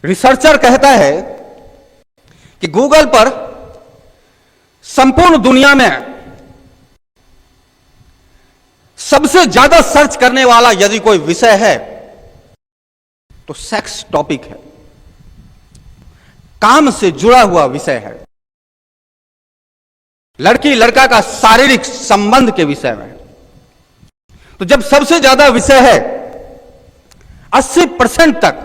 Researcher कहता है कि गूगल पर संपूर्ण दुनिया में सबसे ज्यादा सर्च करने वाला यदि कोई विषय है तो सेक्स टॉपिक है, काम से जुड़ा हुआ विषय है, लड़की लड़का का शारीरिक संबंध के विषय में। तो जब सबसे ज्यादा विषय है 80% तक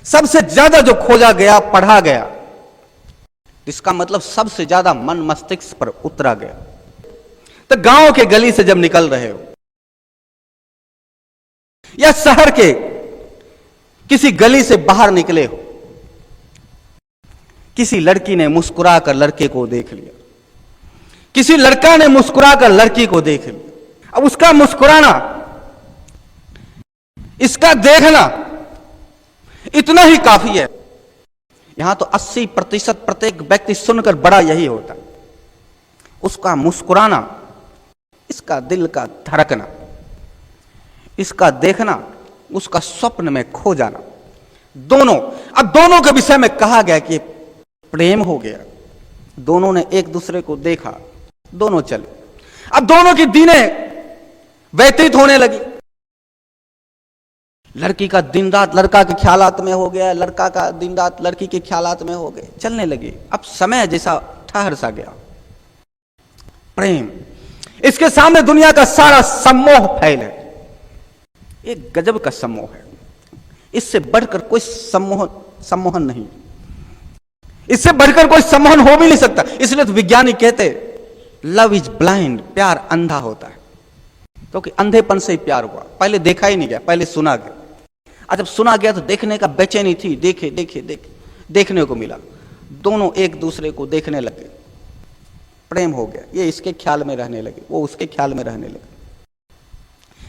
सबसे ज्यादा जो खोजा गया पढ़ा गया, इसका मतलब सबसे ज्यादा मन मस्तिष्क पर उतरा गया। तो गांव के गली से जब निकल रहे हो या शहर के किसी गली से बाहर निकले हो, किसी लड़की ने मुस्कुराकर लड़के को देख लिया, किसी लड़का ने मुस्कुराकर लड़की को देख लिया। अब उसका मुस्कुराना, इसका देखना इतना ही काफी है। यहां तो 80% प्रत्येक व्यक्ति सुनकर बड़ा यही होता है, उसका मुस्कुराना, इसका दिल का धड़कना, इसका देखना, उसका स्वप्न में खो जाना, दोनों। अब दोनों के विषय में कहा गया कि प्रेम हो गया, दोनों ने एक दूसरे को देखा, दोनों चले। अब दोनों की दिनें व्यतीत होने लगी। लड़की का दिन रात लड़का के ख्यालात में हो गया, लड़का का दिन रात लड़की के ख्यालात में हो गए, चलने लगे। अब समय जैसा ठहर सा गया। प्रेम, इसके सामने दुनिया का सारा सम्मोह फैल है, एक गजब का सम्मोह है। इससे बढ़कर कोई सम्मोहन नहीं, इससे बढ़कर कोई सम्मोहन हो भी नहीं सकता। इसलिए तो विज्ञानी कहते लव इज ब्लाइंड, प्यार अंधा होता है, क्योंकि अंधेपन से ही प्यार हुआ। पहले देखा ही नहीं गया, पहले सुना गया। जब सुना गया तो देखने का बेचैनी थी, देखे देखे देखे देखने को मिला, दोनों एक दूसरे को देखने लगे, प्रेम हो गया। ये इसके ख्याल में रहने लगे, वो उसके ख्याल में रहने लगे,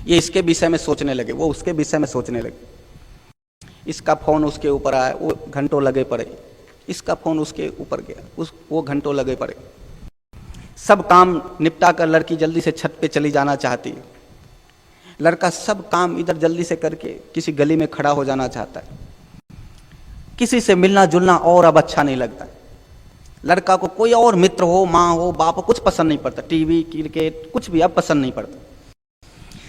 ये इसके विषय में सोचने लगे, वो उसके विषय में सोचने लगे। इसका फोन उसके ऊपर आया, वो घंटों लगे पड़े, इसका फोन उसके ऊपर गया, वो घंटों लगे पड़े। सब काम निपटा कर लड़की जल्दी से छत पे चली जाना चाहती है, लड़का सब काम इधर जल्दी से करके किसी गली में खड़ा हो जाना चाहता है। किसी से मिलना जुलना और अब अच्छा नहीं लगता है। लड़का को कोई और मित्र हो, माँ हो, बाप हो, कुछ पसंद नहीं पड़ता। टीवी, क्रिकेट, कुछ भी अब पसंद नहीं पड़ता।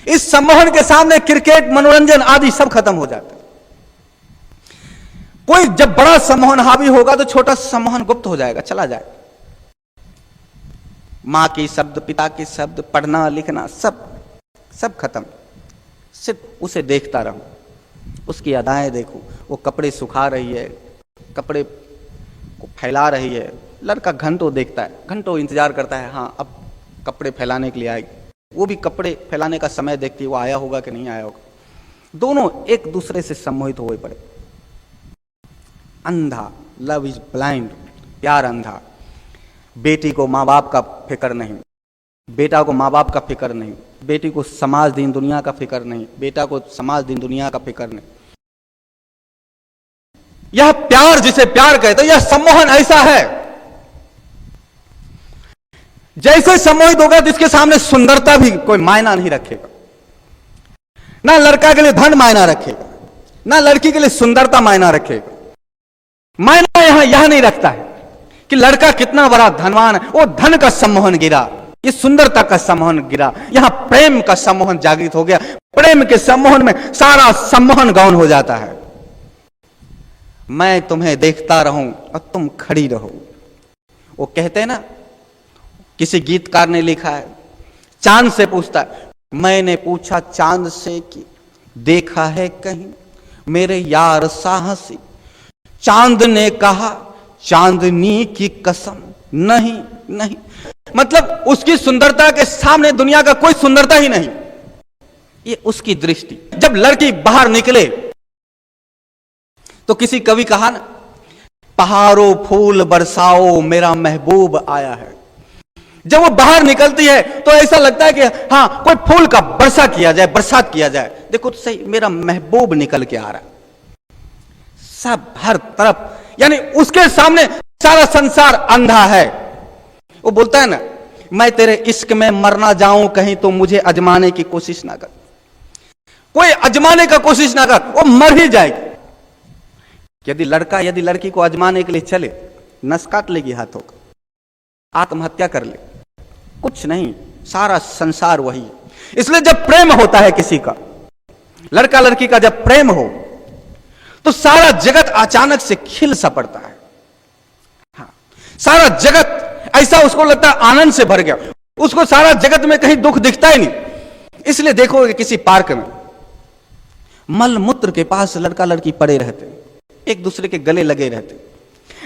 इस सम्मोहन के सामने क्रिकेट, मनोरंजन आदि सब खत्म हो जाता है। कोई जब बड़ा सम्मोहन हावी होगा तो छोटा सम्मोहन गुप्त हो जाएगा, चला जाएगा। माँ के शब्द, पिता के शब्द, पढ़ना लिखना सब खत्म। सिर्फ उसे देखता रहूं, उसकी अदाएं देखूं। वो कपड़े सुखा रही है, कपड़े को फैला रही है, लड़का घंटों देखता है, घंटों इंतजार करता है, हाँ अब कपड़े फैलाने के लिए आएगी। वो भी कपड़े फैलाने का समय देखती है, वो आया होगा कि नहीं आया होगा। दोनों एक दूसरे से सम्मोहित हुए पड़े। अंधा, लव इज ब्लाइंड, प्यार अंधा। बेटी को माँ बाप का फिक्र नहीं, बेटा को माँ बाप का फिक्र नहीं, बेटी को समाज दीन दुनिया का फिक्र नहीं, बेटा को समाज दीन दुनिया का फिक्र नहीं। यह प्यार जिसे प्यार कहते हैं, यह सम्मोहन ऐसा है जैसे सम्मोहित होगा तो इसके सामने सुंदरता भी कोई मायना नहीं रखेगा। ना लड़का के लिए धन मायना रखेगा, ना लड़की के लिए सुंदरता मायना रखेगा। मायना यहां यह नहीं रखता है कि लड़का कितना बड़ा धनवान है, वो धन का सम्मोहन गिरा, ये सुंदरता का सम्मोहन गिरा। यहां प्रेम का सम्मोहन जागृत हो गया। प्रेम के सम्मोहन में सारा सम्मोहन गौण हो जाता है। मैं तुम्हें देखता रहूं और तुम खड़ी रहो। वो कहते हैं ना, किसी गीतकार ने लिखा है, चांद से पूछता है, मैंने पूछा चांद से कि देखा है कहीं मेरे यार साहसी। चांद ने कहा चांदनी की कसम नहीं नहीं। मतलब उसकी सुंदरता के सामने दुनिया का कोई सुंदरता ही नहीं। ये उसकी दृष्टि। जब लड़की बाहर निकले तो किसी कवि कहा ना, पहाड़ों फूल बरसाओ मेरा महबूब आया है। जब वो बाहर निकलती है तो ऐसा लगता है कि हाँ कोई फूल का वर्षा किया जाए, बरसात किया जाए। देखो तो सही, मेरा महबूब निकल के आ रहा है। सब हर तरफ, यानी उसके सामने सारा संसार अंधा है। वो बोलता है ना, मैं तेरे इश्क में मर ना जाऊं कहीं तो मुझे अजमाने की कोशिश ना कर। कोई अजमाने का कोशिश ना कर, वो मर ही जाएगी। यदि लड़का यदि लड़की को आजमाने के लिए चले, नस काट लेगी हाथों का, आत्महत्या कर ले, कुछ नहीं, सारा संसार वही है। इसलिए जब प्रेम होता है किसी का, लड़का लड़की का जब प्रेम हो, तो सारा जगत अचानक से खिल सा पड़ता है। हाँ, सारा जगत ऐसा उसको लगता है आनंद से भर गया, उसको सारा जगत में कहीं दुख दिखता ही नहीं। इसलिए देखोगे किसी पार्क में मल मूत्र के पास लड़का लड़की पड़े रहते, एक दूसरे के गले लगे रहते,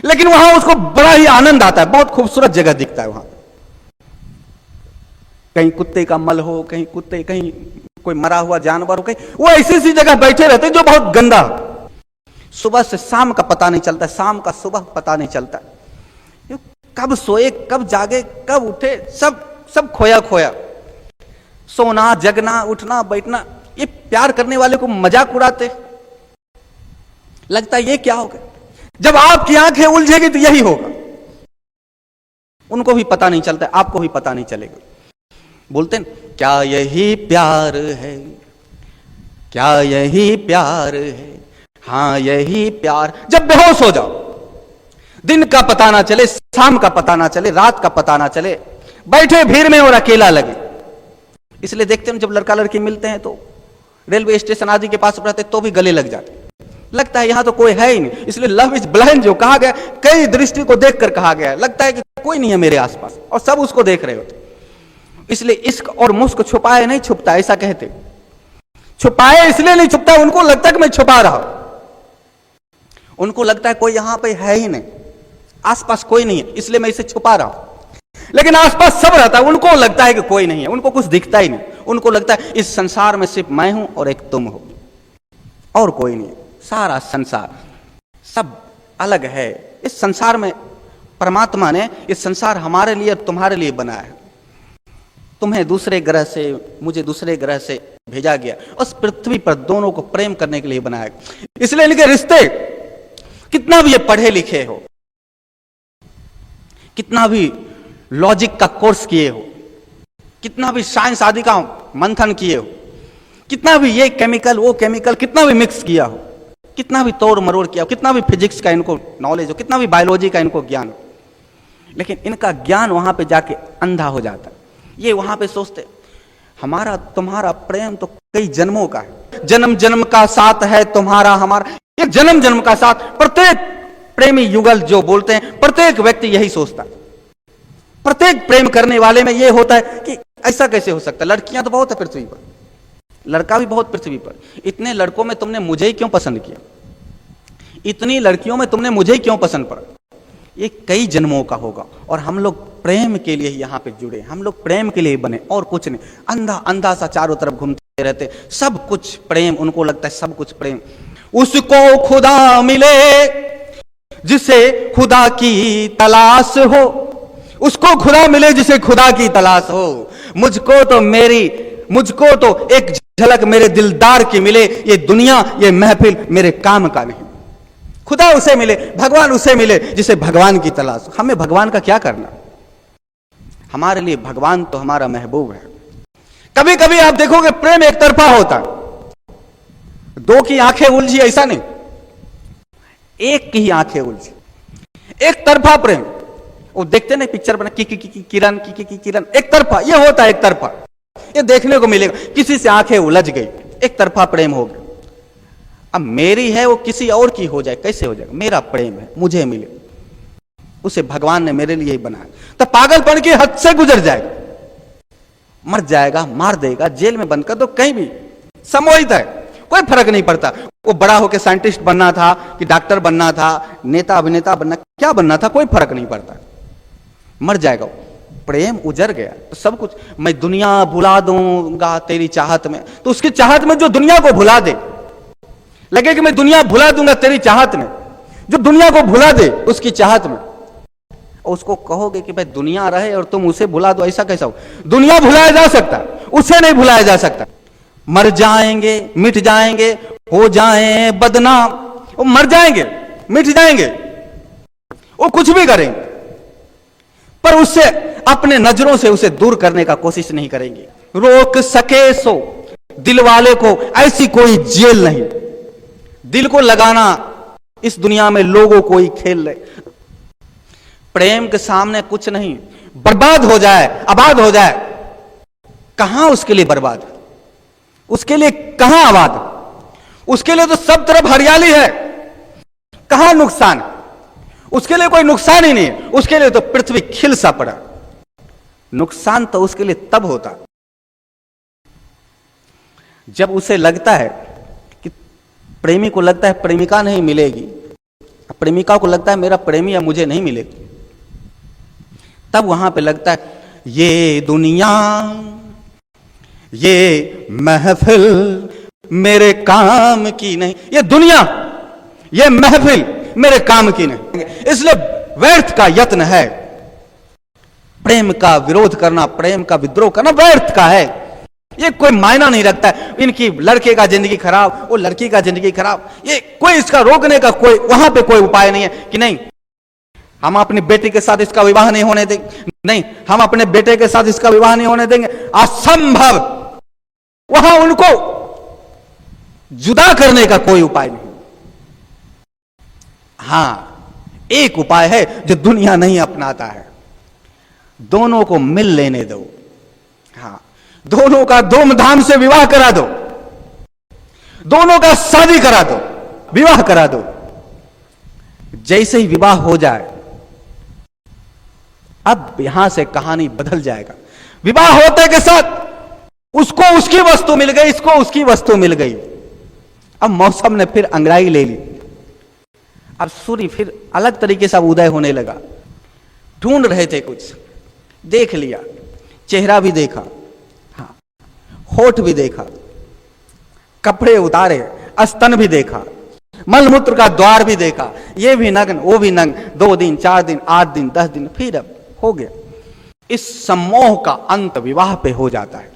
लेकिन वहां उसको बड़ा ही आनंद आता है, बहुत खूबसूरत जगह दिखता है वहां। कहीं कुत्ते का मल हो, कहीं कुत्ते, कहीं कोई मरा हुआ जानवर हो, कहीं वो ऐसी सी जगह बैठे रहते जो बहुत गंदा। सुबह से शाम का पता नहीं चलता, शाम का सुबह पता नहीं चलता, कब सोए कब जागे कब उठे, सब खोया खोया। सोना जगना उठना बैठना, ये प्यार करने वाले को मजाक उड़ाते, लगता है ये क्या होगा। जब आपकी आंखें उलझेगी तो यही होगा। उनको भी पता नहीं चलता, आपको भी पता नहीं चलेगा। बोलते हैं क्या यही प्यार है, क्या यही प्यार है, हाँ यही प्यार। जब बेहोश हो जाओ, दिन का पता ना चले, शाम का पता ना चले, रात का पता ना चले, बैठे भीड़ में और अकेला लगे। इसलिए देखते हैं जब लड़का लड़की मिलते हैं तो रेलवे स्टेशन आदि के पास रहते तो भी गले लग जाते, लगता है यहां तो कोई है ही नहीं। इसलिए लव इज ब्लाइंड जो कहा गया, कई दृष्टि को देखकर कहा गया, लगता है कि कोई नहीं है मेरे आसपास और सब उसको देख रहे होते। इसलिए इश्क और मुस्क छुपाए नहीं छुपता, ऐसा कहते। छुपाए इसलिए नहीं छुपता, उनको लगता है कि मैं छुपा रहा हूं, उनको लगता है कोई यहां पे है ही नहीं, आसपास कोई नहीं है, इसलिए मैं इसे छुपा रहा हूं। लेकिन आसपास सब रहता है, उनको लगता है कि कोई नहीं है, उनको कुछ दिखता ही नहीं, उनको लगता है इस संसार में सिर्फ मैं हूं और एक तुम हो, और कोई नहीं। सारा संसार सब अलग है। इस संसार में परमात्मा ने इस संसार हमारे लिए तुम्हारे लिए बनाया है। तुम्हें दूसरे ग्रह से, मुझे दूसरे ग्रह से भेजा गया, उस पृथ्वी पर दोनों को प्रेम करने के लिए बनाया गया। इसलिए इनके रिश्ते, कितना भी ये पढ़े लिखे हो, कितना भी लॉजिक का कोर्स किए हो, कितना भी साइंस आदि का मंथन किए हो, कितना भी ये केमिकल वो केमिकल कितना भी मिक्स किया हो, कितना भी तोड़ मरोड़ किया हो, कितना भी फिजिक्स का इनको नॉलेज हो, कितना भी बायोलॉजी का इनको ज्ञान हो, लेकिन इनका ज्ञान वहां पे जाके अंधा हो जाता है। ये वहां पे सोचते हमारा तुम्हारा प्रेम तो कई जन्मों का है, जन्म जन्म का साथ है तुम्हारा हमारा, ये जन्म जन्म का साथ। प्रत्येक प्रेमी युगल जो बोलते हैं, प्रत्येक व्यक्ति यही सोचता है। प्रत्येक प्रेम करने वाले में यह होता है कि ऐसा कैसे हो सकता है, लड़कियां तो बहुत है पृथ्वी पर, लड़का भी बहुत पृथ्वी पर, इतने लड़कों में तुमने मुझे ही क्यों पसंद किया, इतनी लड़कियों में तुमने मुझे ही क्यों पसंद पड़ा। ये कई जन्मों का होगा और हम लोग प्रेम के लिए यहां पे जुड़े, हम लोग प्रेम के लिए बने और कुछ नहीं। अंधा अंधा सा चारों तरफ घूमते रहते, सब कुछ प्रेम, उनको लगता है सब कुछ प्रेम। उसको खुदा मिले जिसे खुदा की तलाश हो, उसको खुदा मिले जिसे खुदा की तलाश हो। मुझको तो एक झलक मेरे दिलदार की मिले, ये दुनिया ये महफिल मेरे काम का नहीं। खुदा उसे मिले, भगवान उसे मिले जिसे भगवान की तलाश। हमें भगवान का क्या करना, हमारे लिए भगवान तो हमारा महबूब है। कभी कभी आप देखोगे प्रेम एक तरफा होता है, दो की आंखें उलझी, ऐसा नहीं, एक की ही आंखें उलझी, एक तरफा प्रेम। वो देखते नहीं पिक्चर बना किरण किरण, एक तरफा ये होता है, एक तरफा ये देखने को मिलेगा। किसी से आंखें उलझ गई, एक तरफा प्रेम हो गया। अब मेरी है वो किसी और की हो जाए, कैसे हो जाएगा, मेरा प्रेम है मुझे मिले, उसे भगवान ने मेरे लिए ही बनाया। तो पागलपन की हद से गुजर जाएगा, मर जाएगा, मार देगा, जेल में बंद कर दो, कहीं भी सम्मोहित है, कोई फर्क नहीं पड़ता। वो बड़ा होकर साइंटिस्ट बनना था कि डॉक्टर बनना था, नेता अभिनेता बनना, क्या बनना था, कोई फर्क नहीं पड़ता, मर जाएगा। प्रेम उजर गया तो सब कुछ, मैं दुनिया भुला दूंगा तेरी चाहत में, तो उसकी चाहत में जो दुनिया को भुला दे, लगे कि मैं दुनिया भुला दूंगा तेरी चाहत में, जो दुनिया को भुला दे उसकी चाहत में, उसको कहोगे कि भाई दुनिया रहे और तुम उसे भुला दो, ऐसा कैसा हो। दुनिया भुलाया जा सकता, उसे नहीं भुलाया जा सकता। मर जाएंगे, मिट जाएंगे, हो जाए बदनाम, वो मर जाएंगे, मिट जाएंगे, वो कुछ भी करेंगे, पर उससे अपने नजरों से उसे दूर करने का कोशिश नहीं करेंगे। रोक सके सो दिल वाले को ऐसी कोई जेल नहीं। दिल को लगाना इस दुनिया में लोगों को ही खेल रहे। प्रेम के सामने कुछ नहीं, बर्बाद हो जाए, आबाद हो जाए, कहां उसके लिए बर्बाद, उसके लिए कहां आबाद, उसके लिए तो सब तरफ हरियाली है, कहां नुकसान, उसके लिए कोई नुकसान ही नहीं है, उसके लिए तो पृथ्वी खिल सा पड़ा। नुकसान तो उसके लिए तब होता जब उसे लगता है कि प्रेमी को लगता है प्रेमिका नहीं मिलेगी, प्रेमिका को लगता है मेरा प्रेमी या मुझे नहीं मिलेगी, तब वहां पे लगता है ये दुनिया, ये महफिल मेरे काम की नहीं, ये दुनिया, ये महफिल मेरे काम की नहीं। इसलिए व्यर्थ का यत्न है, प्रेम का विरोध करना, प्रेम का विद्रोह करना व्यर्थ का है, ये कोई मायना नहीं रखता है। इनकी लड़के का जिंदगी खराब, वो लड़की का जिंदगी खराब, ये कोई इसका रोकने का कोई वहां पे कोई उपाय नहीं है कि नहीं हम अपनी बेटी के साथ इसका विवाह नहीं होने देंगे, नहीं हम अपने बेटे के साथ इसका विवाह नहीं होने देंगे, असंभव। वहां उनको जुदा करने का कोई उपाय नहीं। हां, एक उपाय है जो दुनिया नहीं अपनाता है, दोनों को मिल लेने दो। हाँ, दोनों का धूमधाम से विवाह करा दो, दोनों का शादी करा दो, विवाह करा दो। जैसे ही विवाह हो जाए, अब यहां से कहानी बदल जाएगा। विवाह होते के साथ उसको उसकी वस्तु मिल गई, इसको उसकी वस्तु मिल गई। अब मौसम ने फिर अंगड़ाई ले ली, अब सूर्य फिर अलग तरीके से उदय होने लगा। ढूंढ रहे थे कुछ, देख लिया, चेहरा भी देखा, हाँ, होठ भी देखा, कपड़े उतारे, स्तन भी देखा, मलमूत्र का द्वार भी देखा, ये भी नग्न, वो भी नग्न। 2 दिन, 4 दिन, 8 दिन, 10 दिन, फिर अब हो गया। इस सम्मोह का अंत विवाह पे हो जाता है।